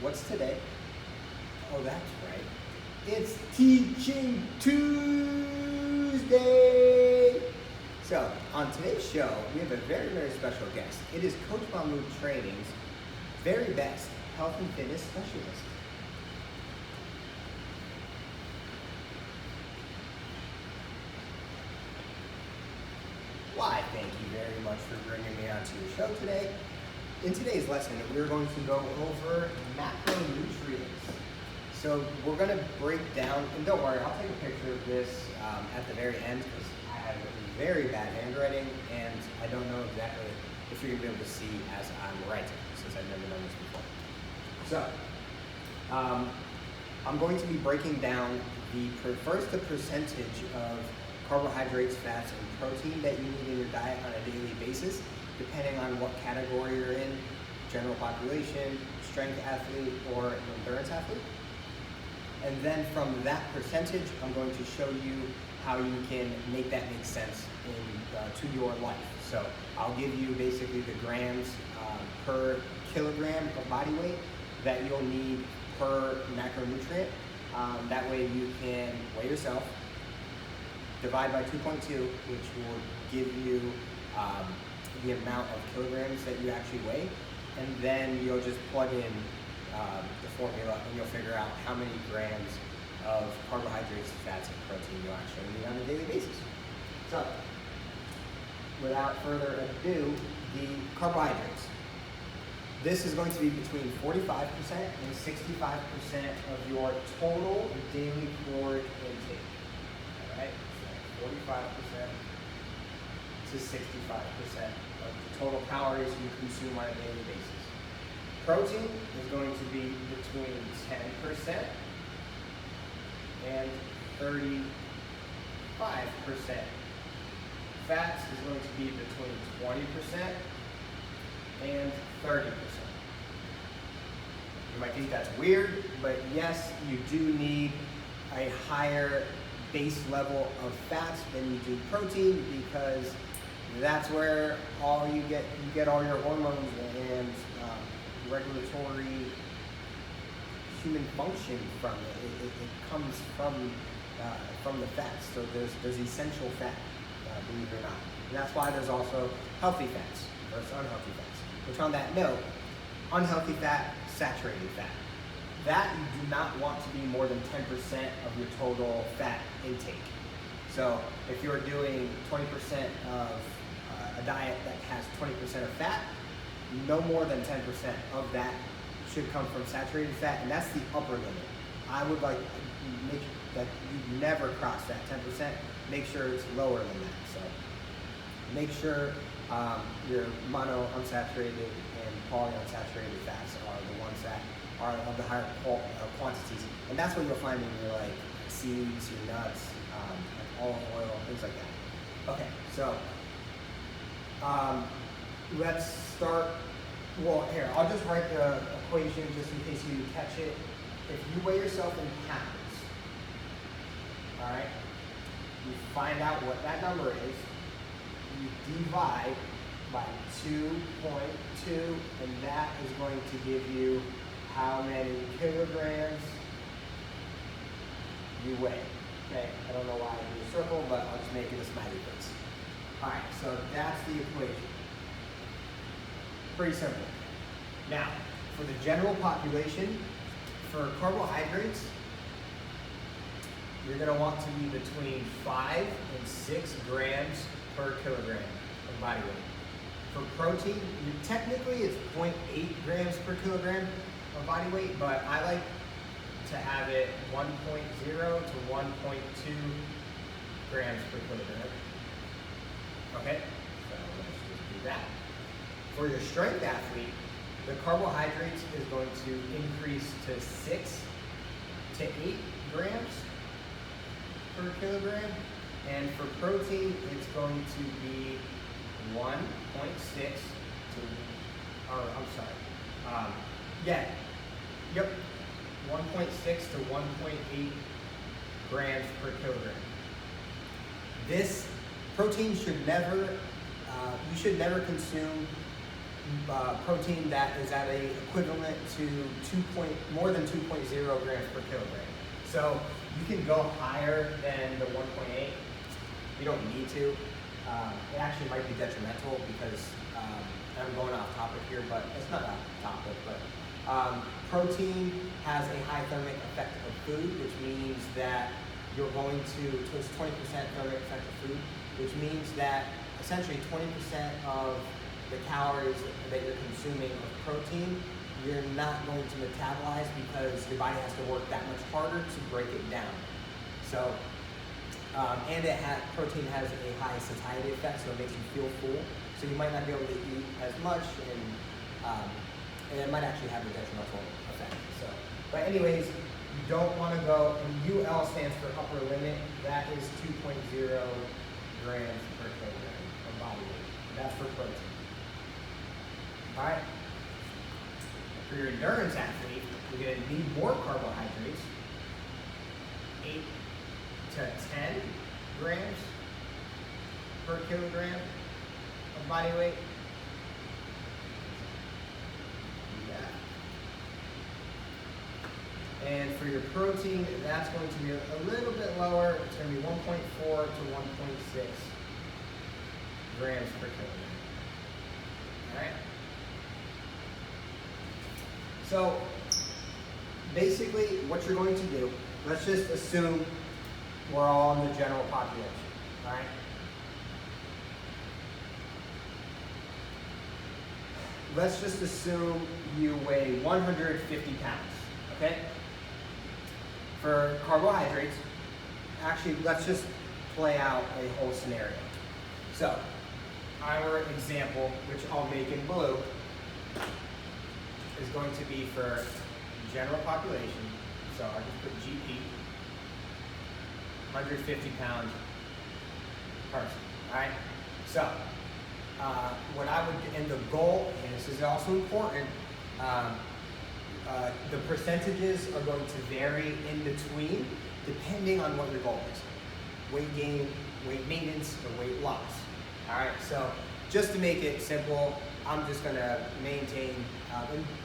What's today? Oh, that's right. It's Teaching Tuesday. So, on today's show, we have a very, very special guest. It is Coach Mahmood Training's very best health and fitness specialist. Why, thank you very much for bringing me onto your show today. In today's lesson, we're going to go over macronutrients. So we're going to break down, and don't worry, I'll take a picture of this at the very end because I have very bad handwriting and I don't know exactly if you're going to be able to see as I'm writing since I've never done this before. So, I'm going to be breaking down first the percentage of carbohydrates, fats, and protein that you need in your diet on a daily basis, depending on what category you're in, general population, strength athlete, or an endurance athlete. And then from that percentage, I'm going to show you how you can make that make sense to your life. So I'll give you basically the grams per kilogram of body weight that you'll need per macronutrient. That way you can weigh yourself, divide by 2.2, which will give you the amount of kilograms that you actually weigh, and then you'll just plug in the formula and you'll figure out how many grams of carbohydrates, fats, and protein you actually need on a daily basis. So, without further ado, the carbohydrates. This is going to be between 45% and 65% of your total daily caloric intake. All right, so 45% to 65% of the total calories you consume on a daily basis. Protein is going to be between 10% and 35%. Fats is going to be between 20% and 30%. You might think that's weird, but yes, you do need a higher base level of fats than you do protein because that's where you get all your hormones and regulatory human function from it. It comes from the fats. So there's essential fat, believe it or not. And that's why there's also healthy fats versus unhealthy fats. Which on that note, unhealthy fat, saturated fat. That you do not want to be more than 10% of your total fat intake. So if you're doing 20% of a diet that has 20% of fat, no more than 10% of that should come from saturated fat, and that's the upper limit. I would like to make that you never cross that 10%. Make sure it's lower than that. So make sure your monounsaturated and polyunsaturated fats are the ones that are of the higher quantities, and that's what you'll find in your seeds, your nuts, olive oil, things like that. Okay, so let's start. Well, here, I'll just write the equation just in case you didn't catch it. If you weigh yourself in pounds, all right, you find out what that number is, you divide by 2.2, and that is going to give you how many kilograms you weigh. Okay, I don't know why I do a circle, but I'll just make it a smiley face. All right, so that's the equation. Pretty simple. Now, for the general population, for carbohydrates, you're going to want to be between 5 and 6 grams per kilogram of body weight. For protein, technically it's 0.8 grams per kilogram of body weight, but I like to have it 1.0 to 1.2 grams per kilogram. Okay, so let's just do that. For your strength athlete, the carbohydrates is going to increase to 6 to 8 grams per kilogram, and for protein, it's going to be 1.6 to, or I'm sorry, 1.6 to 1.8 grams per kilogram. This protein should never, you should never consume protein that is at a equivalent to more than 2.0 grams per kilogram. So you can go higher than the 1.8. You don't need to. It actually might be detrimental because I'm going off topic here, but it's not off topic. But protein has a high thermic effect of food, which means that you're going to, it's 20% thermic effect of food, which means that essentially 20% of the calories that you're consuming of protein, you're not going to metabolize because your body has to work that much harder to break it down. So, and protein has a high satiety effect, so it makes you feel full. So you might not be able to eat as much, and it might actually have a detrimental effect. So, but anyways, you don't want to go, and UL stands for upper limit. That is 2.0 grams per kilogram of body weight. That's for protein. All right. For your endurance athlete, you're going to need more carbohydrates, 8 to 10 grams per kilogram of body weight. Yeah. And for your protein, that's going to be a little bit lower. It's going to be 1.4 to 1.6 grams per kilogram. All right. So basically what you're going to do, let's just assume we're all in the general population, all right? Let's just assume you weigh 150 pounds, okay? For carbohydrates, actually, let's just play out a whole scenario. So, our example, which I'll make in blue, is going to be for general population. So I'll just put GP, 150 pound person, all right? So what I would, and the goal, and this is also important, the percentages are going to vary in between depending on what your goal is. Weight gain, weight maintenance, or weight loss, all right? So just to make it simple, I'm just gonna maintain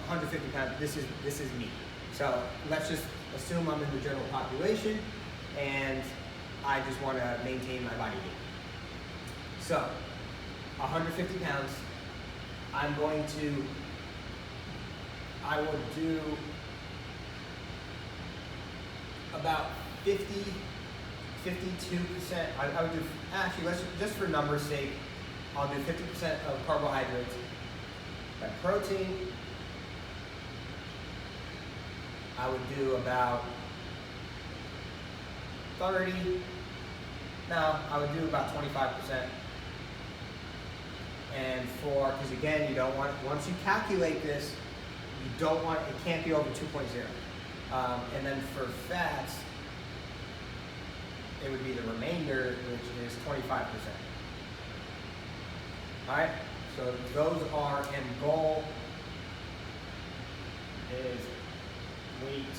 150 pounds, this is me. So let's just assume I'm in the general population and I just wanna maintain my body weight. So 150 pounds, I will do about 52%, I would do, actually, let's just for numbers' sake, I'll do 50% of carbohydrates. By protein, I would do about 30, no, I would do about 25%. And because again, you don't want, once you calculate this, you don't want, it can't be over 2.0. And then for fats, it would be the remainder, which is 25%. All right, so those are, and goal is weight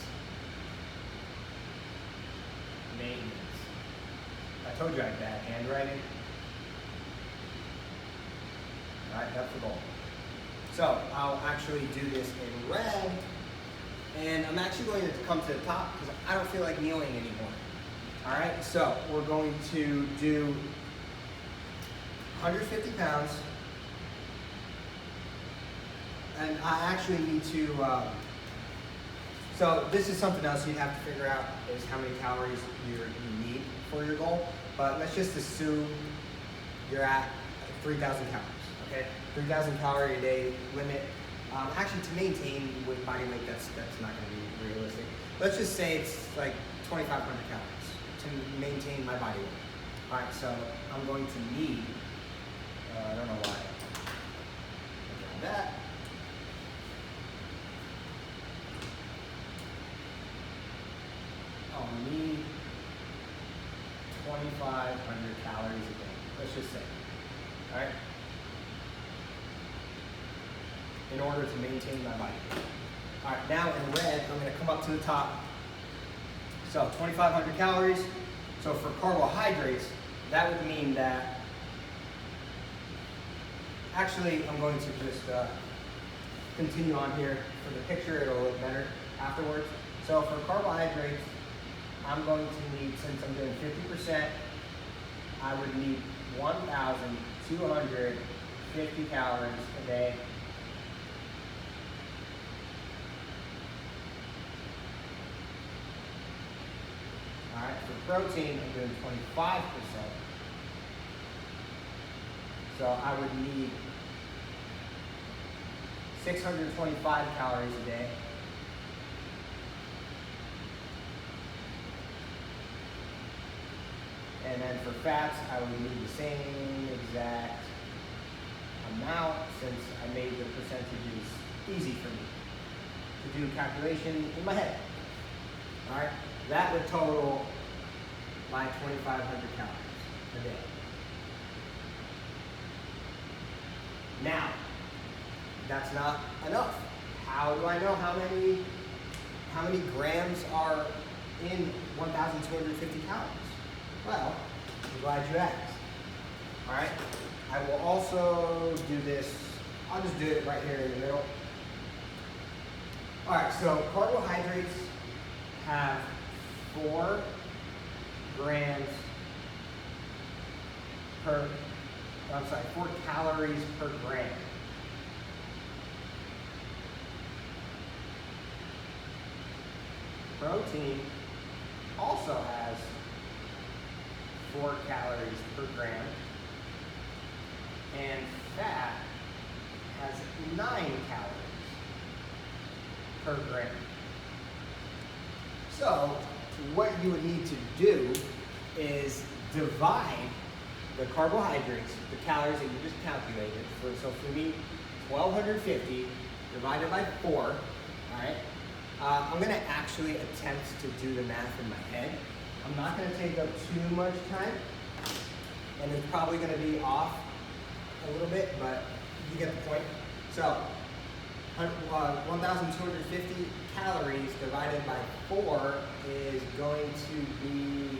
maintenance. I told you I had bad handwriting. All right, that's the goal. So I'll actually do this in red, and I'm actually going to come to the top because I don't feel like kneeling anymore. All right, so we're going to do 150 pounds, and I actually need to, so this is something else you have to figure out is how many calories you need for your goal, but let's just assume you're at 3,000 calories, okay? 3,000 calorie a day limit. Actually, to maintain body weight, that's not going to be realistic. Let's just say it's like 2,500 calories to maintain my body weight. All right, so I'm going to need, I don't know why, that. I'll need 2,500 calories a day, let's just say, all right? In order to maintain my body weight. All right, now in red, I'm gonna come up to the top. So 2,500 calories. So for carbohydrates, that would mean that Actually, I'm going to just continue on here for the picture. It'll look better afterwards. So for carbohydrates, I'm going to need, since I'm doing 50%, I would need 1,250 calories a day. All right, for protein, I'm doing 25%. So I would need 625 calories a day. And then for fats, I would need the same exact amount, since I made the percentages easy for me to do calculation in my head. All right, that would total my 2,500 calories a day. Now, that's not enough. How do I know how many grams are in 1,250 calories? Well, I'm glad you asked. All right, I will also do this. I'll just do it right here in the middle. All right, so carbohydrates have 4 calories per gram. Protein also has 4 calories per gram, and fat has 9 calories per gram. So what you would need to do is divide the carbohydrates, the calories that you just calculated. So for me, 1,250 divided by 4, all right? I'm gonna actually attempt to do the math in my head. I'm not gonna take up too much time, and it's probably gonna be off a little bit, but you get the point. So 1,250 calories divided by 4 is going to be,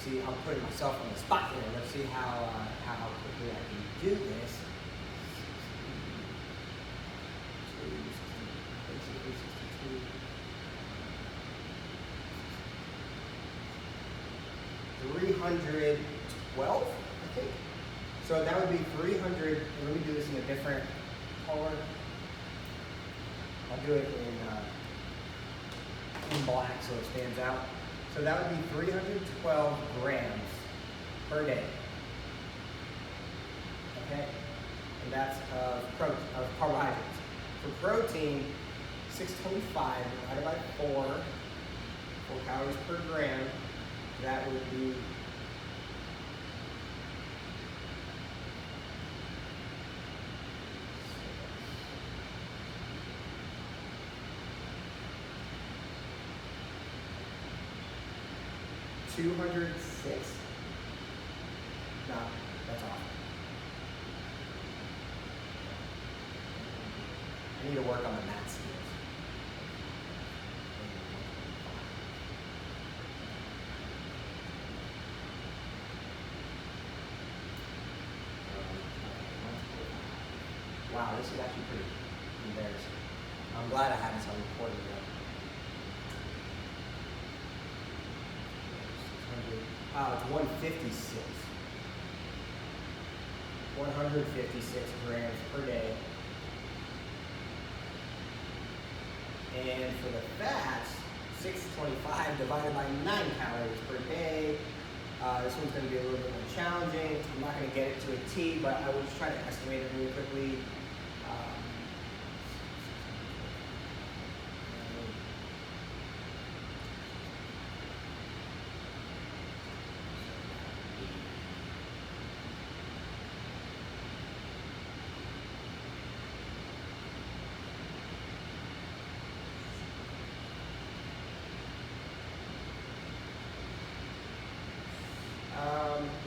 see, I'm putting myself on the spot here. Let's see how quickly I can do this. 312, I think. So that would be 300, and let me do this in a different color. I'll do it in black so it stands out. So that would be 312 grams per day. Okay? And that's of carbohydrates. For protein, 625 divided by 4 calories per gram. That would be 206. No, that's off. I need to work on the math skills. Wow, this is actually pretty embarrassing. I'm glad I had this on recording though. It's 156. 156 grams per day. And for the fats, 625 divided by 9 calories per day. This one's going to be a little bit more challenging. I'm not going to get it to a T, but I will just try to estimate it really quickly.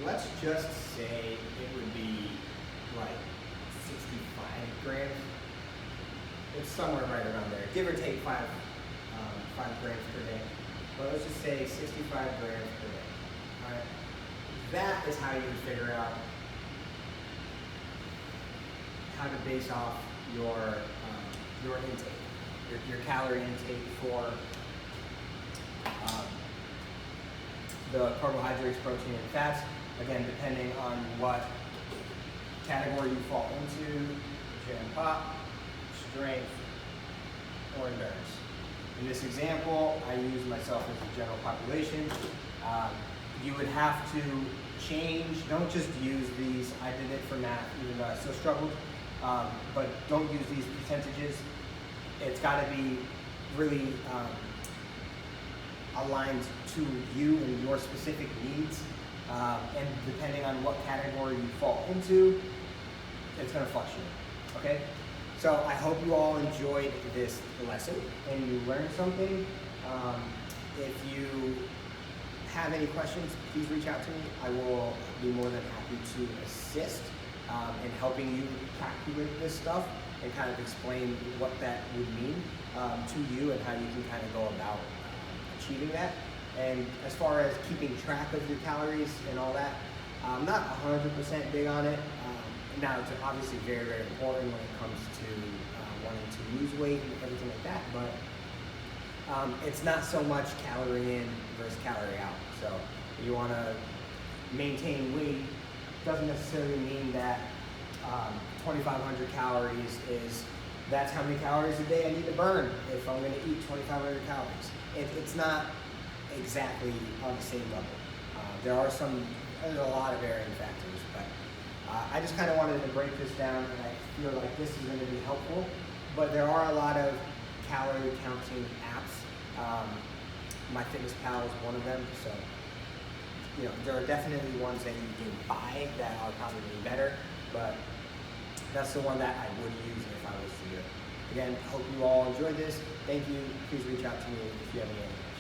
Let's just say it would be like 65 grams. It's somewhere right around there, give or take 5 grams per day. But let's just say 65 grams per day. All right. That is how you would figure out how to base off your intake, your calorie intake for the carbohydrates, protein, and fats. Again, depending on what category you fall into, gym pop, strength, or endurance. In this example, I use myself as a general population. You would have to change, don't just use these, I did it for math, even though I still struggled, but don't use these percentages. It's gotta be really aligned to you and your specific needs, and depending on what category you fall into, it's gonna fluctuate, okay? So I hope you all enjoyed this lesson and you learned something. If you have any questions, please reach out to me. I will be more than happy to assist in helping you calculate this stuff and kind of explain what that would mean to you and how you can kind of go about achieving that. And as far as keeping track of your calories and all that, I'm not 100% big on it. Now, it's obviously very, very important when it comes to wanting to lose weight and everything like that, but it's not so much calorie in versus calorie out. So you want to maintain weight, doesn't necessarily mean that 2,500 calories that's how many calories a day I need to burn if I'm going to eat 2,500 calories. It's not exactly on the same level. There's a lot of varying factors, but I just kind of wanted to break this down, and I feel like this is going to be helpful. But there are a lot of calorie counting apps. MyFitnessPal is one of them. So, there are definitely ones that you can buy that are probably better, but that's the one that I would use if I was to do it. Again, hope you all enjoyed this. Thank you. Please reach out to me if you have any other questions.